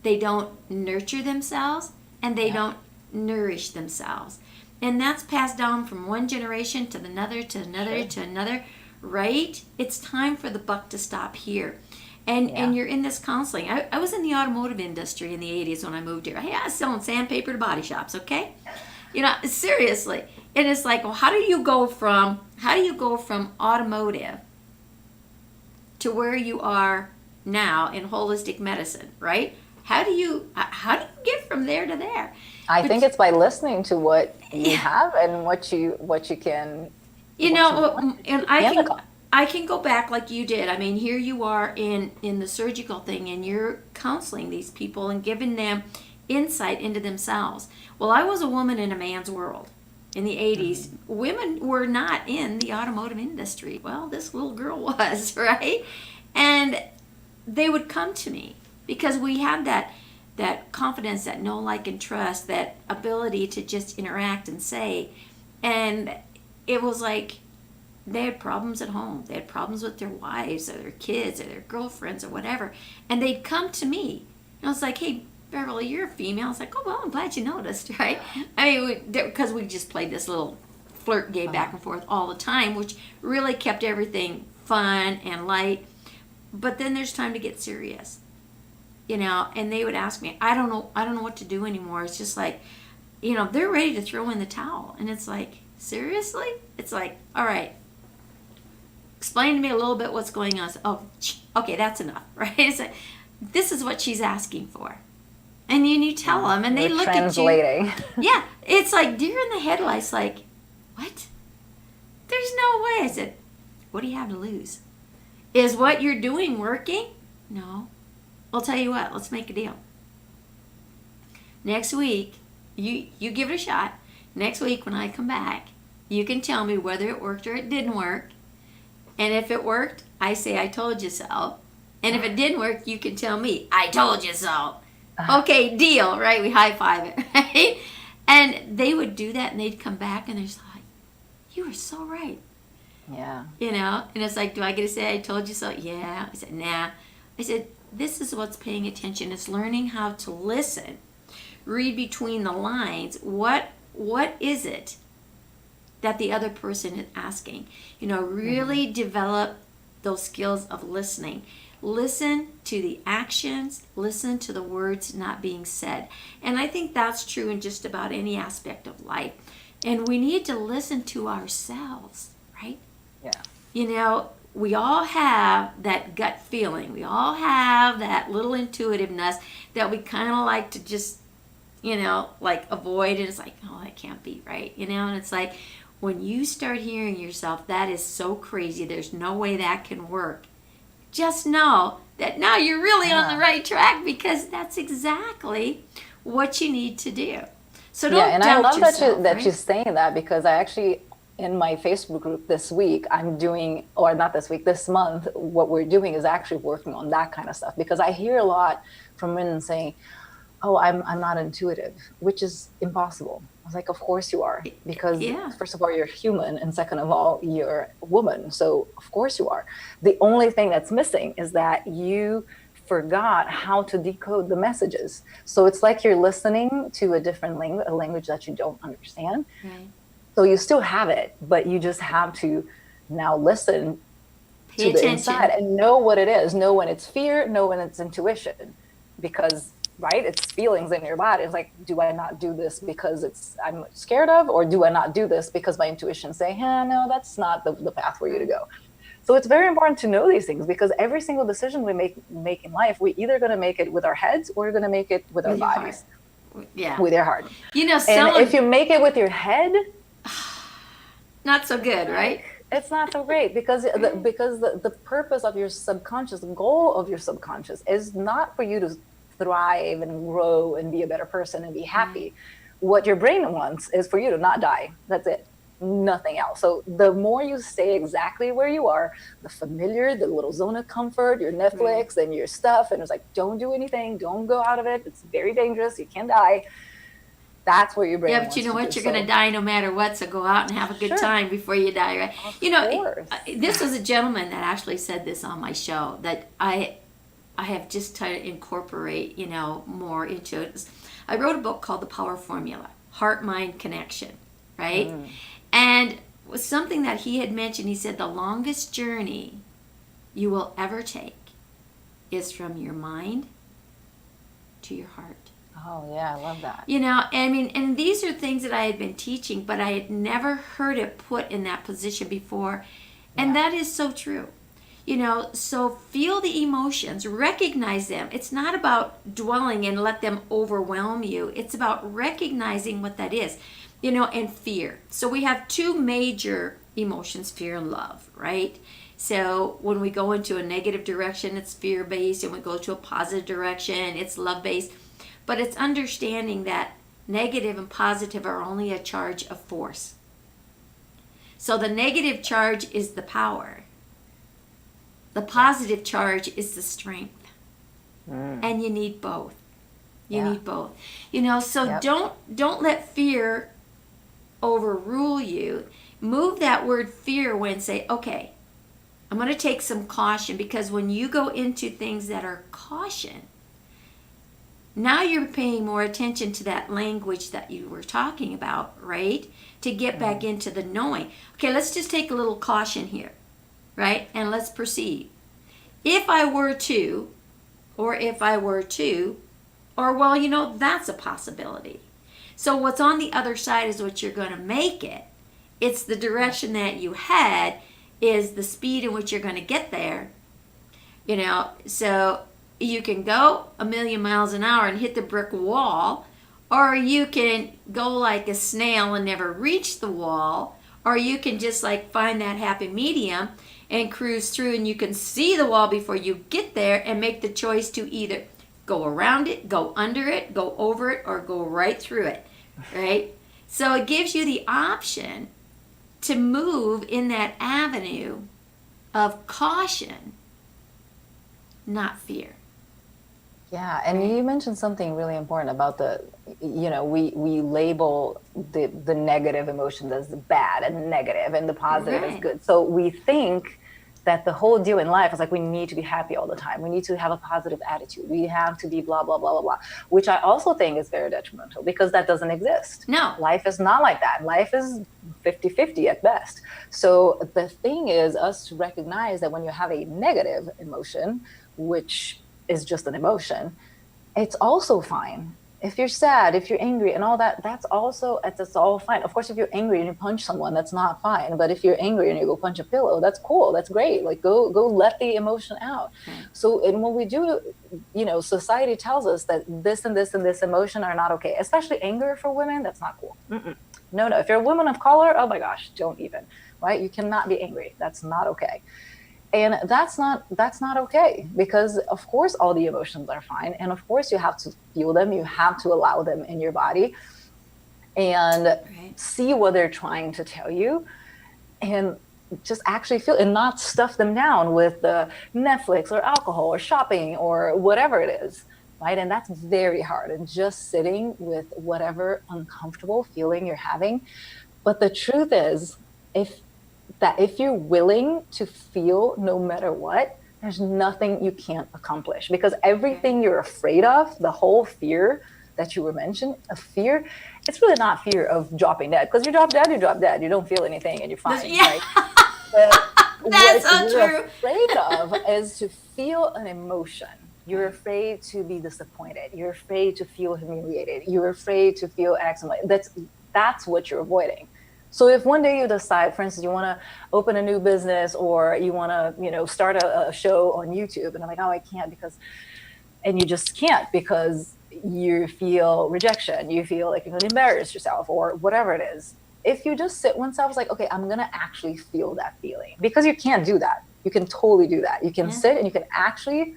They don't nurture themselves, and they don't nourish themselves. And that's passed down from one generation to another, to another, to another, right? It's time for the buck to stop here. And you're in this counseling. I was in the automotive industry in the 80s when I moved here. I was selling sandpaper to body shops, okay? Seriously. And it's like, well, how do you go from automotive to where you are now in holistic medicine, right? How do you get from there to there? I think it's by listening to what you have and what you can. And I can go back like you did. I mean, here you are in the surgical thing, and you're counseling these people and giving them insight into themselves. Well, I was a woman in a man's world in the 80s. Women were not in the automotive industry. Well, this little girl was, right? And they would come to me because we had that confidence, that know, like, and trust, that ability to just interact and say. And it was like they had problems at home. They had problems with their wives or their kids or their girlfriends or whatever. And they'd come to me. And I was like, hey, Beverly, you're a female. I was like, oh, well, I'm glad you noticed, right? I mean, because we just played this little flirt game back and forth all the time, which really kept everything fun and light. But then there's time to get serious. And they would ask me, I don't know what to do anymore. It's just like, they're ready to throw in the towel. And it's like, seriously? It's like, all right, explain to me a little bit what's going on. So, oh, okay, that's enough, right? It's like, this is what she's asking for. And you tell them, and they look translating. at you. Yeah, it's like deer in the headlights, like, what? There's no way. I said, what do you have to lose? Is what you're doing working? No. I'll tell you what, let's make a deal. Next week, you give it a shot. Next week when I come back, you can tell me whether it worked or it didn't work. And if it worked, I say, I told you so. And if it didn't work, you can tell me, I told you so. Okay, deal, right? We high five it, right? And they would do that, and they'd come back, and they're just like, you were so right. Yeah. And it's like, do I get to say, I told you so? Yeah. I said, nah. I said, this is what's paying attention. It's learning how to listen, read between the lines. What is it that the other person is asking? Really develop those skills of listening. Listen to the actions, listen to the words not being said. And I think that's true in just about any aspect of life. And we need to listen to ourselves, right? Yeah. We all have that gut feeling. We all have that little intuitiveness that we kind of like to just, like avoid. And it's like, oh, that can't be right, And it's like, when you start hearing yourself, that is so crazy. There's no way that can work. Just know that now you're really on the right track, because that's exactly what you need to do. So don't Yeah, and I doubt love yourself, that right? you're saying that, because I actually, in my Facebook group this week, I'm doing, or not this week, this month, what we're doing is actually working on that kind of stuff, because I hear a lot from women saying, "Oh, I'm not intuitive," which is impossible. I was like, "Of course you are, because Yeah. first of all, you're human, and second of all, you're a woman. So of course you are. The only thing that's missing is that you forgot how to decode the messages. So it's like you're listening to a different language, a language that you don't understand. Right. So you still have it, but you just have to now listen Pay to the inside attention. and know what it is, know when it's fear, know when it's intuition, because right, it's feelings in your body. It's like, do I not do this because I'm scared of, or do I not do this because my intuition say, no, that's not the path for you to Right. go. So it's very important to know these things, because every single decision we make in life, we're either going to make it with our heads, or we're going to make it with our With your heart. bodies, Yeah. with your heart. You know, And someone, if you make it with your head, not so good, right? like, it's not so great, because the purpose of your subconscious, the goal of your subconscious, is not for you to thrive and grow and be a better person and be happy. Right. What your brain wants is for you to not die. That's it. Nothing else. So the more you stay exactly where you are, the familiar, the little zone of comfort, your Right. Netflix and your stuff, and it's like, don't do anything, don't go out of it. It's very dangerous. You can die. That's what your Yeah, brain but you wants know to do. what? You're going to So die no matter what, so go out and have a good sure, time before you die, right? of You know, course. this was a gentleman that actually said this on my show that I have just tried to incorporate, more into it. I wrote a book called The Power Formula, Heart Mind Connection, right? And was something that he had mentioned. He said the longest journey you will ever take is from your mind to your heart. Oh yeah, I love that. I mean, and these are things that I had been teaching, but I had never heard it put in that position before. And Yeah. that is so true. So feel the emotions, recognize them. It's not about dwelling and let them overwhelm you. It's about recognizing what that is, and fear. So we have two major emotions, fear and love, right? So when we go into a negative direction, it's fear based, and we go to a positive direction, it's love based. But it's understanding that negative and positive are only a charge of force. So the negative charge is the power. The positive charge is the strength. And you need both. You need both. So Yep. don't let fear overrule you. Move that word fear when say, okay, I'm going to take some caution, because when you go into things that are caution, now you're paying more attention to that language that you were talking about, right? To get back into the knowing. Okay, let's just take a little caution here, right? And let's proceed. If I were to, or if I were to, or well, that's a possibility. So what's on the other side is what you're going to make it. It's the direction that you had is the speed in which you're going to get there. So you can go 1,000,000 miles an hour and hit the brick wall, or you can go like a snail and never reach the wall, or you can just like find that happy medium and cruise through, and you can see the wall before you get there and make the choice to either go around it, go under it, go over it, or go right through it, right? So it gives you the option to move in that avenue of caution, not fear. Yeah, and you mentioned something really important about we label the negative emotions as bad and negative, and the positive as Right. good. So we think that the whole deal in life is like, we need to be happy all the time. We need to have a positive attitude. We have to be blah, blah, blah, blah, blah, which I also think is very detrimental, because that doesn't exist. No. Life is not like that. Life is 50-50 at best. So the thing is us to recognize that when you have a negative emotion, which is just an emotion, it's also fine. If you're sad, if you're angry and all that, that's all fine. Of course, if you're angry and you punch someone, that's not fine. But if you're angry and you go punch a pillow, that's cool. That's great. Like go let the emotion out. Right. So, and when we do, society tells us that this and this and this emotion are not okay, especially anger for women. That's not cool. No. If you're a woman of color, oh my gosh, don't even, right? You cannot be angry. That's not okay. And that's not okay, because of course all the emotions are fine, and of course you have to feel them, you have to allow them in your body and Right. see what they're trying to tell you, and just actually feel, and not stuff them down with the Netflix or alcohol or shopping or whatever it is, right? And that's very hard, and just sitting with whatever uncomfortable feeling you're having. But the truth is, if you're willing to feel no matter what, there's nothing you can't accomplish, because everything you're afraid of, the whole fear that you were mentioning, a fear, it's really not fear of dropping dead, because you drop dead, you don't feel anything and you're fine, Yeah. right? But That's what so you're true. afraid of is to feel an emotion. You're afraid to be disappointed. You're afraid to feel humiliated. You're afraid to feel X and Y. That's what you're avoiding. So if one day you decide, for instance, you want to open a new business, or you want to, start a show on YouTube, and I'm like, oh, I can't because, and you just can't because you feel rejection, you feel like you're going to embarrass yourself or whatever it is. If you just sit oneself, like, okay, I'm going to actually feel that feeling, because you can't do that. You can totally do that. You can sit and you can actually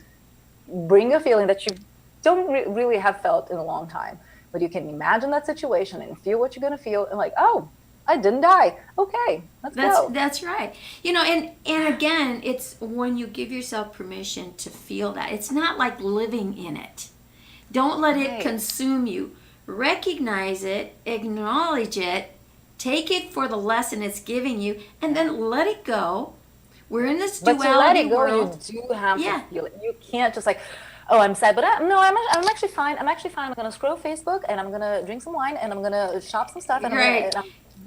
bring a feeling that you don't really have felt in a long time, but you can imagine that situation and feel what you're going to feel, and like, oh, I didn't die. Okay, let's go. That's right. And again, it's when you give yourself permission to feel that. It's not like living in it. Don't let it consume you. Recognize it, acknowledge it, take it for the lesson it's giving you, and then let it go. We're in this duality But to let it go, world. you do have to feel it. You can't just like, oh, I'm sad, but I'm actually fine. I'm actually fine. I'm going to scroll Facebook, and I'm going to drink some wine, and I'm going to shop some stuff, and I'm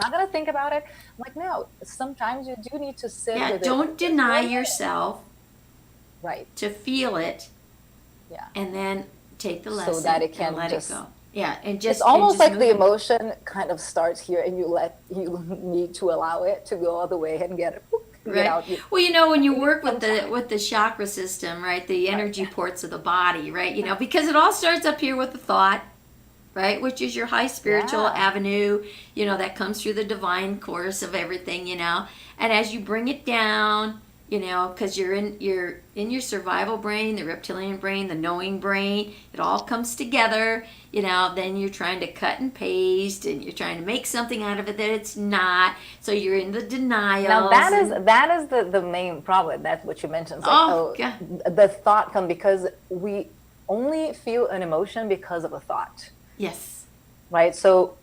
not going to think about it. I'm like, no, sometimes you do need to sit with it. Don't deny yourself to feel it. Yeah. And then take the lesson so that it can and let just, it go. Yeah, and just it's almost just like the emotion kind of starts here, and you need to allow it to go all the way and get it. Right. Out. Well, when you work with the chakra system, right, the energy ports of the body, right, because it all starts up here with the thought, right, which is your high spiritual avenue, that comes through the divine course of everything, and as you bring it down, because you're in your survival brain, the reptilian brain, the knowing brain, it all comes together, then you're trying to cut and paste, and you're trying to make something out of it that it's not, so you're in the denial. Now that is the main problem. That's what you mentioned. It's like, the thought comes, because we only feel an emotion because of a thought. Yes. Right? So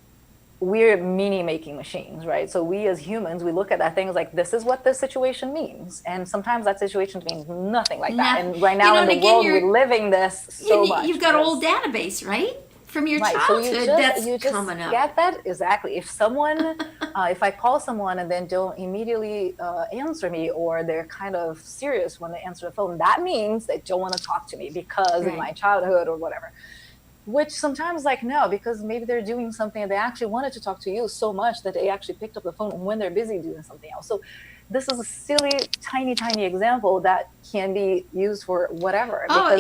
we're meaning making machines, right? So we as humans, we look at that thing as like, this is what this situation means. And sometimes that situation means nothing like that. And right now in the world, we're living this so much. You've got old database, right? From your childhood, that's coming up. Get that? Exactly. If someone, if I call someone and then don't immediately answer me, or they're kind of serious when they answer the phone, that means they don't want to talk to me because of my childhood or whatever. Which sometimes, like, no, because maybe they're doing something and they actually wanted to talk to you so much that they actually picked up the phone when they're busy doing something else. So this is a silly, tiny example that can be used for whatever. Oh,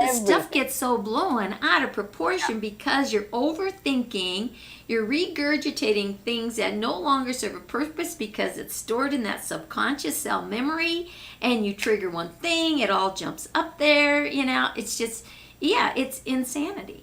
this stuff gets so blown out of proportion because you're overthinking, you're regurgitating things that no longer serve a purpose because it's stored in that subconscious cell memory, and you trigger one thing, it all jumps up there, it's just, it's insanity.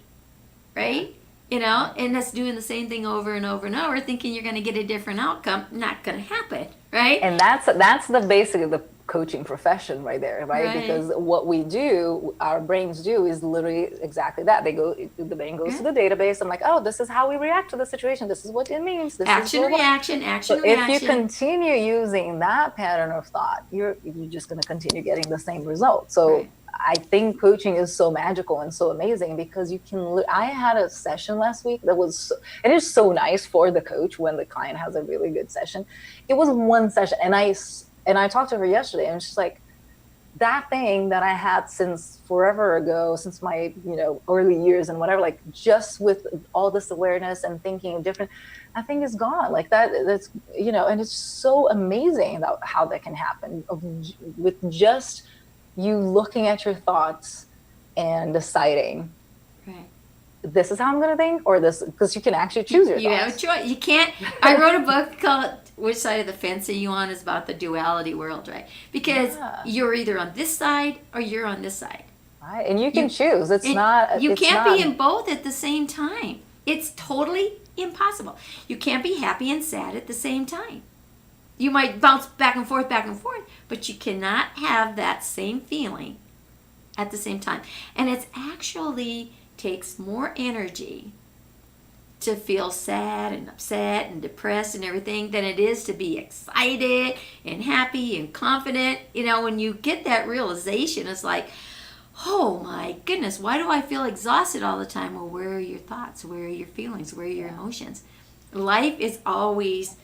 Right? And that's doing the same thing over and over and over, thinking you're going to get a different outcome. Not going to happen, right? And that's the basic of the coaching profession right there, right? Because what we do, our brains do, is literally exactly that. The brain goes to the database. I'm like, oh, this is how we react to the situation. This is what it means. This action, reaction. If you continue using that pattern of thought, you're just going to continue getting the same result. So I think coaching is so magical and so amazing, because you can. I had a session last week that was, and it's so nice for the coach when the client has a really good session. It was one session, and I talked to her yesterday, and she's like, that thing that I had since forever ago, since my early years and whatever, like, just with all this awareness and thinking different, I think is gone. Like that's and it's so amazing about how that can happen with just you looking at your thoughts and deciding, this is how I'm going to think, or this, because you can actually choose your thoughts. You have a choice. You can't. I wrote a book called which side of the fence are you on is about the duality world, right? Because you're either on this side or you're on this side. Right, and you can choose. You can't be in both at the same time. It's totally impossible. You can't be happy and sad at the same time. You might bounce back and forth, but you cannot have that same feeling at the same time. And it actually takes more energy to feel sad and upset and depressed and everything than it is to be excited and happy and confident. You know, when you get that realization, it's like, oh my goodness, why do I feel exhausted all the time? Well, where are your thoughts? Where are your feelings? Where are your emotions? Life is always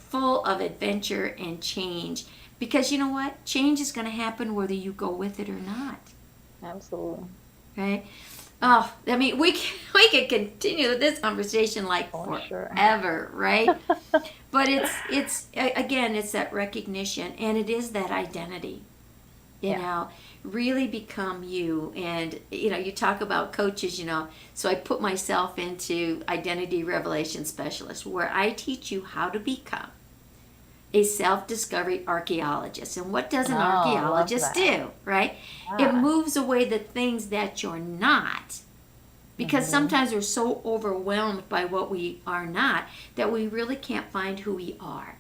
full of adventure and change, because you know what? Change is going to happen whether you go with it or not. Absolutely. Right? Oh, I mean, we could continue this conversation like forever, right? But it's again, it's that recognition, and it is that identity. You know, really become you. And you know, you talk about coaches. You know, so I put myself into identity revelation specialist, where I teach you how to become a self-discovery archaeologist. And what does an archaeologist do, right? It moves away the things that you're not. Because sometimes we're so overwhelmed by what we are not that we really can't find who we are.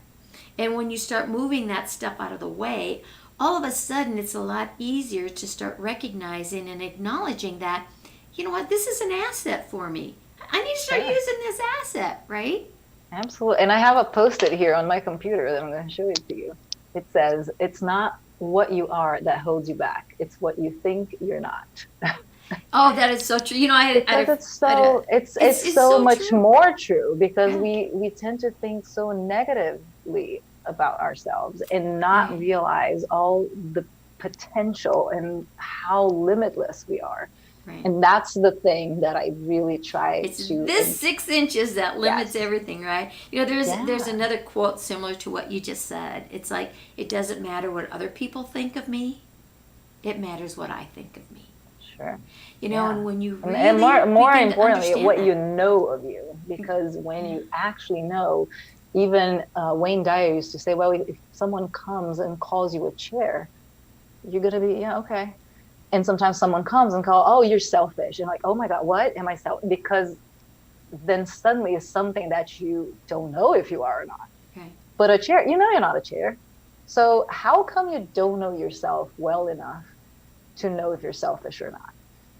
And when you start moving that stuff out of the way, all of a sudden it's a lot easier to start recognizing and acknowledging that, you know what, this is an asset for me. I need to start using this asset, right? Absolutely. And I have a Post-it here on my computer that I'm going to show it to you. It says, it's not what you are that holds you back. It's what you think you're not. Oh, that is so true. You know, it's so much more true, because we tend to think so negatively about ourselves and not realize all the potential and how limitless we are. Right. And that's the thing that I really try to. This 6 inches that limits everything, right? You know, there's another quote similar to what you just said. It's like, it doesn't matter what other people think of me. It matters what I think of me. Sure. You know, and when you really and more importantly, what you know of you, because when you actually know, even Wayne Dyer used to say, well, if someone comes and calls you a chair, you're gonna be okay. And sometimes someone comes and oh, you're selfish. And like, oh my God, what? Am I selfish? Because then suddenly it's something that you don't know if you are or not. Okay. But a chair, you know you're not a chair. So how come you don't know yourself well enough to know if you're selfish or not?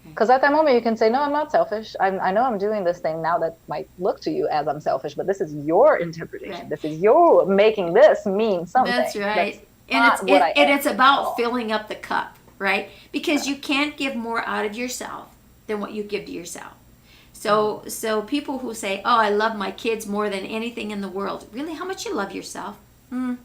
Because at that moment you can say, no, I'm not selfish. I know I'm doing this thing now that might look to you as I'm selfish, but this is your interpretation. Right. This is your making this mean something. That's right. And it's about filling up the cup. Right? Because you can't give more out of yourself than what you give to yourself. So people who say, oh, I love my kids more than anything in the world. Really? How much you love yourself? On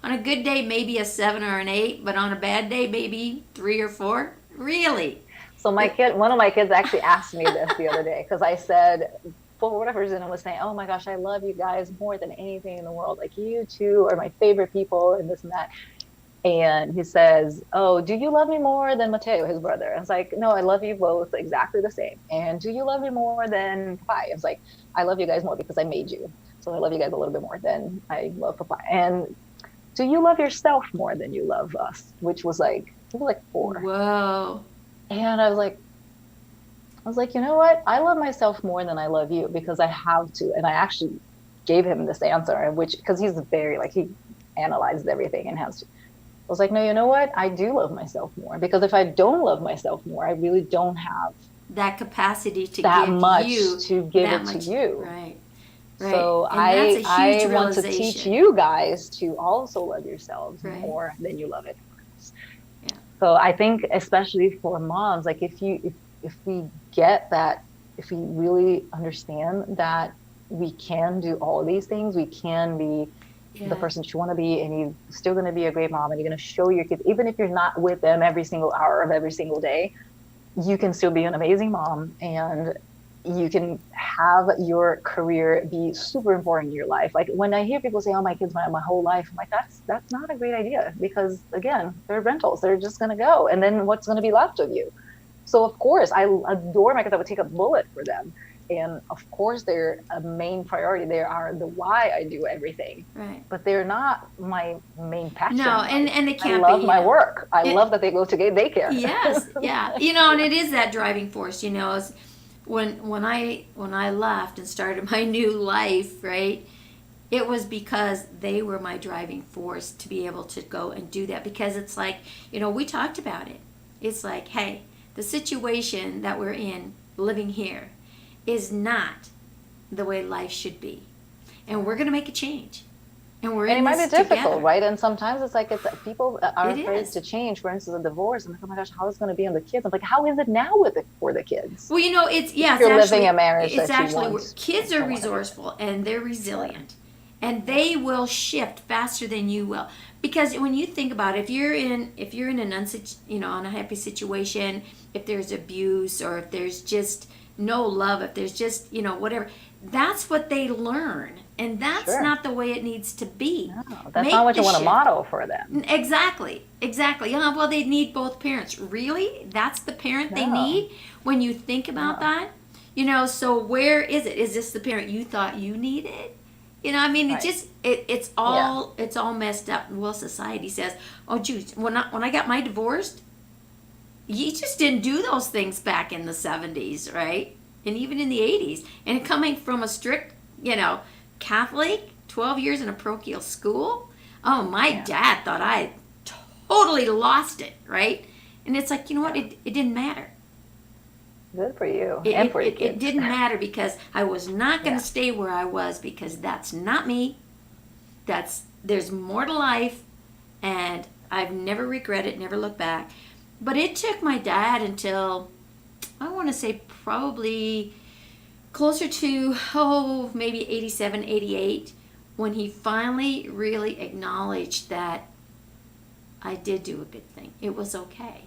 a good day, maybe a 7 or an 8, but on a bad day, maybe 3 or 4. Really? So one of my kids actually asked me this the other day, because I said, for whatever reason, I was saying, oh my gosh, I love you guys more than anything in the world. Like, you two are my favorite people, and this and that. And he says, oh, do you love me more than Mateo, his brother? I was like, no, I love you both exactly the same. And do you love me more than Papai? I was like, I love you guys more because I made you. So I love you guys a little bit more than I love Papai. And do you love yourself more than you love us? Which was like, he was like 4. Whoa. And I was like, you know what? I love myself more than I love you, because I have to. And I actually gave him this answer, because he's very, he analyzes everything and has to. I was like, no, you know what? I do love myself more, because if I don't love myself more, I really don't have that capacity to that give much you to give it to you. Right. So and I want to teach you guys to also love yourselves more than you love it. Yeah. So I think, especially for moms, if we get that, if we really understand that we can do all of these things, we can be the person that you want to be, and you're still going to be a great mom, and you're going to show your kids, even if you're not with them every single hour of every single day, you can still be an amazing mom, and you can have your career be super important in your life. Like, when I hear people say, oh, my kids my whole life, I'm like, that's not a great idea, because again, they're rentals. They're just going to go, and then what's going to be left of you? So of course I adore my kids. I would take a bullet for them. And of course, they're a main priority. They are the why I do everything. Right. But they're not my main passion. No, and they I can't love be. my work. I love that they go to daycare. Yes, yeah. And it is that driving force. Is when I left and started my new life, right? It was because they were my driving force to be able to go and do that. Because it's like, we talked about it. It's like, hey, the situation that we're in, living here, is not the way life should be, and we're going to make a change. And it might be difficult, together. right? And sometimes it's like people are afraid is. to change. For instance, a divorce. I'm like, oh my gosh, how is it going to be on the kids? I'm like, how is it now for the kids? Well, it's if you're living a marriage. It's that actually you want, kids are resourceful and they're resilient, and they will shift faster than you will. Because when you think about it, if you're in an unhappy situation, if there's abuse, or if there's just no love, if there's just whatever, that's what they learn. And that's not the way it needs to be. No, that's not what you want to model for them. Exactly. Well, they need both parents. Really? That's the parent they need? When you think about that? So where is it? Is this the parent you thought you needed? It just, it's all messed up. Well, society says, oh, geez, when I got my divorce, you just didn't do those things back in the 70s, right? And even in the 80s. And coming from a strict, Catholic, 12 years in a parochial school. Oh, my dad thought I totally lost it, right? And it's like, what? It didn't matter. Good for you. And for your kids. It didn't matter, because I was not going to stay where I was, because that's not me. There's more to life, and I've never regretted, never looked back. But it took my dad until, I want to say, probably closer to, maybe 87, 88, when he finally really acknowledged that I did do a good thing. It was okay.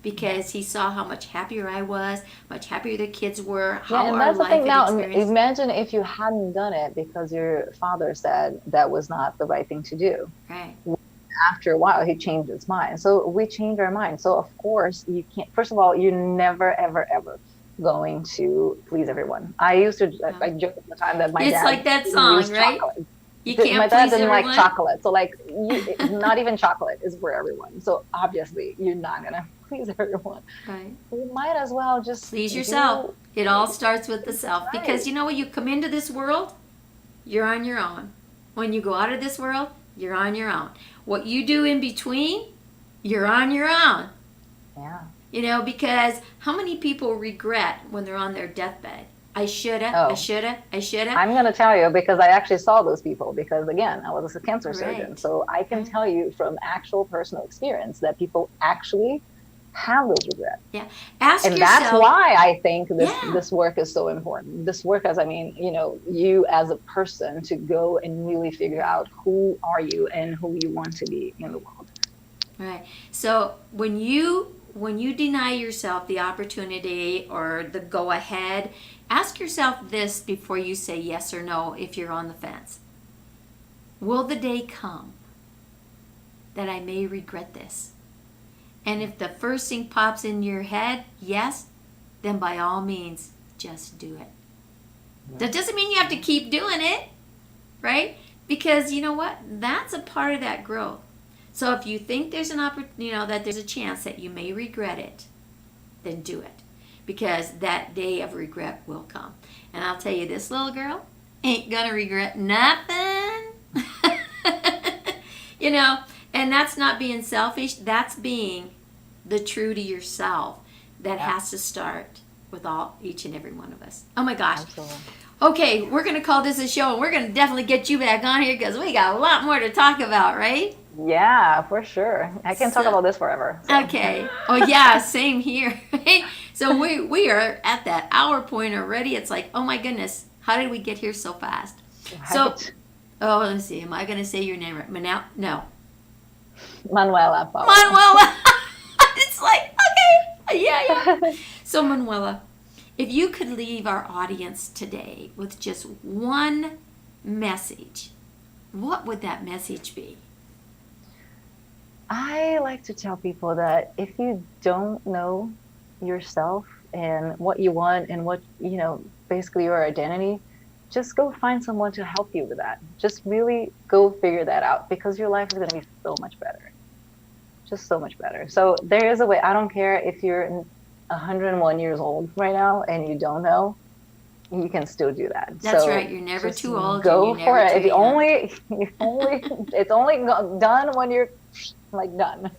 Because he saw how much happier I was, much happier the kids were, how and our that's life the thing now. experienced. Imagine if you hadn't done it because your father said that was not the right thing to do. Right. After a while, he changed his mind. So we change our mind. So of course, you can't. First of all, you're never, ever, ever going to please everyone. I used to. I joke all the time that my dad. It's like that song, right? Chocolate. You can't my dad didn't everyone. like chocolate, so not even chocolate is for everyone. So obviously, you're not gonna please everyone. Right. You might as well just please yourself. It all starts with the self. Right. Because when you come into this world, you're on your own. When you go out of this world, you're on your own. What you do in between, you're on your own. Yeah. Because how many people regret when they're on their deathbed? I shoulda. I'm going to tell you, because I actually saw those people, because again, I was a cancer surgeon. So I can tell you from actual personal experience that people actually have those regrets. Yeah. And that's why I think this work is so important. This work, as you as a person, to go and really figure out who are you and who you want to be in the world. Right. So when you deny yourself the opportunity or the go ahead, ask yourself this before you say yes or no if you're on the fence. Will the day come that I may regret this? And if the first thing pops in your head, yes, then by all means, just do it. That doesn't mean you have to keep doing it, right? Because you know what? That's a part of that growth. So if you think there's an opportunity, that there's a chance that you may regret it, then do it. Because that day of regret will come. And I'll tell you, this little girl ain't gonna regret nothing. And that's not being selfish. That's being the true to yourself. That has to start with each and every one of us. Oh my gosh. Absolutely. Okay, we're going to call this a show, and we're going to definitely get you back on here because we got a lot more to talk about, right? Yeah, for sure. I can talk about this forever. So. Okay. Oh, yeah, same here. So we are at that hour point already. It's like, oh, my goodness, how did we get here so fast? Right. So, let me see. Am I going to say your name right? No. Manuela Powell. Manuela. It's like, okay. Yeah. So, Manuela, if you could leave our audience today with just one message, what would that message be? I like to tell people that if you don't know yourself, and what you want and what, basically your identity, just go find someone to help you with that. Just really go figure that out, because your life is going to be so much better. Just so much better. So there is a way. I don't care if you're 101 years old right now and you don't know, you can still do that. That's so right. You're never too old. Go and you're for never it. too If you young. it's only done when you're like done.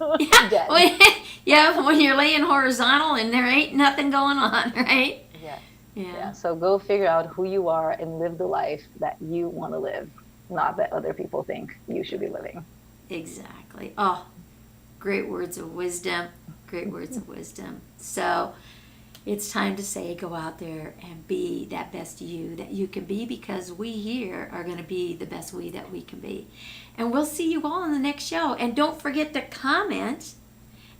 Dead. When you're laying horizontal and there ain't nothing going on, right? Yeah. So go figure out who you are and live the life that you want to live, not that other people think you should be living. Exactly. Oh, great words of wisdom. Great words of wisdom. So it's time to say, go out there and be that best you that you can be, because we here are going to be the best we that we can be. And we'll see you all in the next show. And don't forget to comment.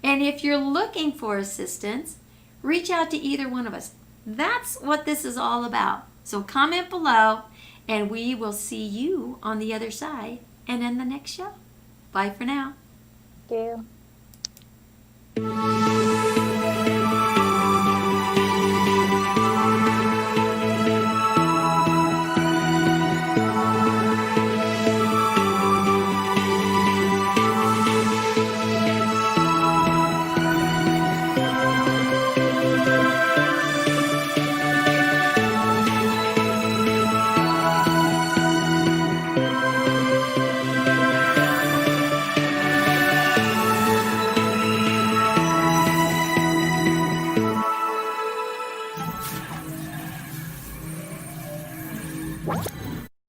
And if you're looking for assistance, reach out to either one of us. That's what this is all about. So comment below, and we will see you on the other side and in the next show. Bye for now. Thank you. What?